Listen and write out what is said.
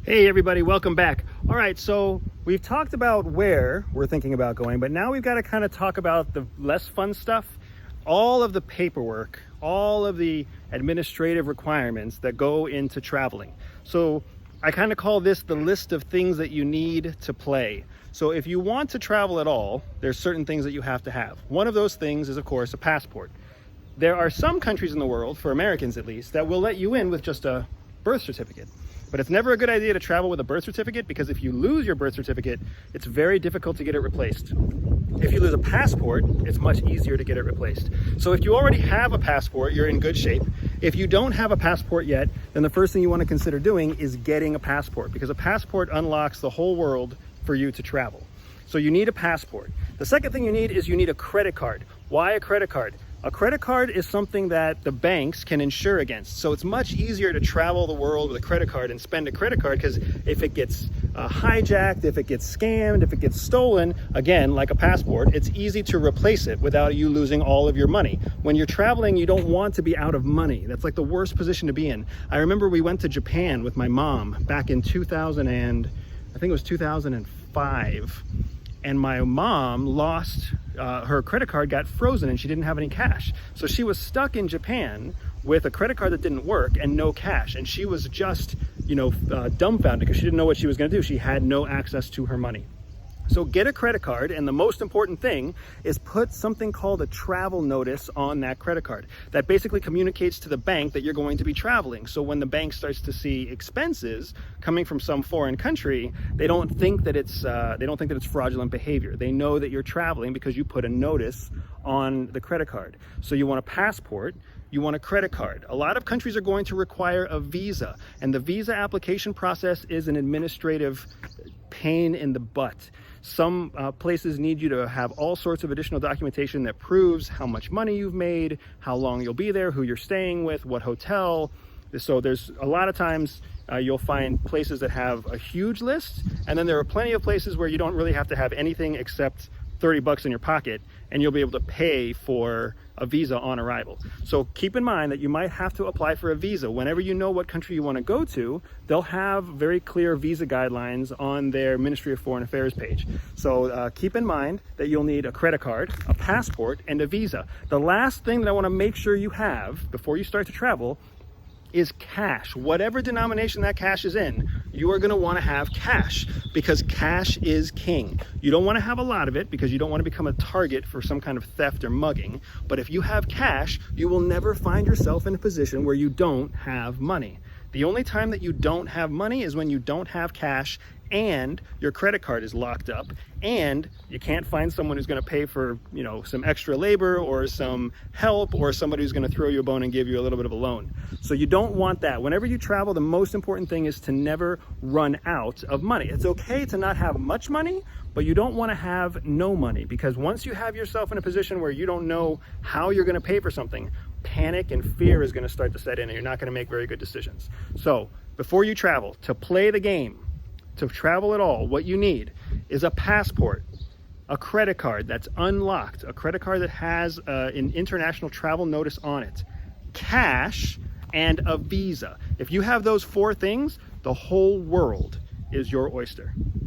Hey everybody, welcome back. All right, so we've talked about where we're thinking about going, but now we've got to kind of talk about the less fun stuff, all of the paperwork, all of the administrative requirements that go into traveling. So I kind of call this the list of things that you need to play. So if you want to travel at all, there's certain things that you have to have. One of those things is, of course, a passport. There are some countries in the world, for Americans at least, that will let you in with just a birth certificate. But it's never a good idea to travel with a birth certificate because if you lose your birth certificate, it's very difficult to get it replaced. If you lose a passport, it's much easier to get it replaced. So if you already have a passport, you're in good shape. If you don't have a passport yet, then the first thing you want to consider doing is getting a passport, because a passport unlocks the whole world for you to travel. So you need a passport. The second thing you need is you need a credit card. Why a credit card? A credit card is something that the banks can insure against. So it's much easier to travel the world with a credit card and spend a credit card, because if it gets hijacked, if it gets scammed, if it gets stolen, again, like a passport, it's easy to replace it without you losing all of your money. When you're traveling, you don't want to be out of money. That's like the worst position to be in. I remember we went to Japan with my mom back in 2005. And my mom lost, her credit card got frozen and she didn't have any cash. So she was stuck in Japan with a credit card that didn't work and no cash. And she was just, dumbfounded because she didn't know what she was gonna do. She had no access to her money. So get a credit card, and the most important thing is put something called a travel notice on that credit card. That basically communicates to the bank that you're going to be traveling. So when the bank starts to see expenses coming from some foreign country, they don't think that it's fraudulent behavior. They know that you're traveling because you put a notice on the credit card. So you want a passport, you want a credit card. A lot of countries are going to require a visa, and the visa application process is an administrative pain in the butt. Some places need you to have all sorts of additional documentation that proves how much money you've made, how long you'll be there, who you're staying with, what hotel. So there's a lot of times you'll find places that have a huge list, and then there are plenty of places where you don't really have to have anything except $30 in your pocket, and you'll be able to pay for a visa on arrival. So keep in mind that you might have to apply for a visa. Whenever you know what country you want to go to, they'll have very clear visa guidelines on their Ministry of Foreign Affairs page. So keep in mind that you'll need a credit card, a passport, and a visa. The last thing that I want to make sure you have before you start to travel is cash. Whatever denomination that cash is in, you are going to want to have cash, because cash is king. You don't want to have a lot of it because you don't want to become a target for some kind of theft or mugging. But if you have cash, you will never find yourself in a position where you don't have money. The only time that you don't have money is when you don't have cash and your credit card is locked up and you can't find someone who's going to pay for, some extra labor or some help, or somebody who's going to throw you a bone and give you a little bit of a loan. So you don't want that. Whenever you travel, the most important thing is to never run out of money. It's okay to not have much money, but you don't want to have no money, because once you have yourself in a position where you don't know how you're going to pay for something, panic and fear is going to start to set in, and you're not going to make very good decisions. So before you travel, to play the game, to travel at all, what you need is a passport, a credit card that's unlocked, a credit card that has an international travel notice on it, cash, and a visa. If you have those four things, the whole world is your oyster.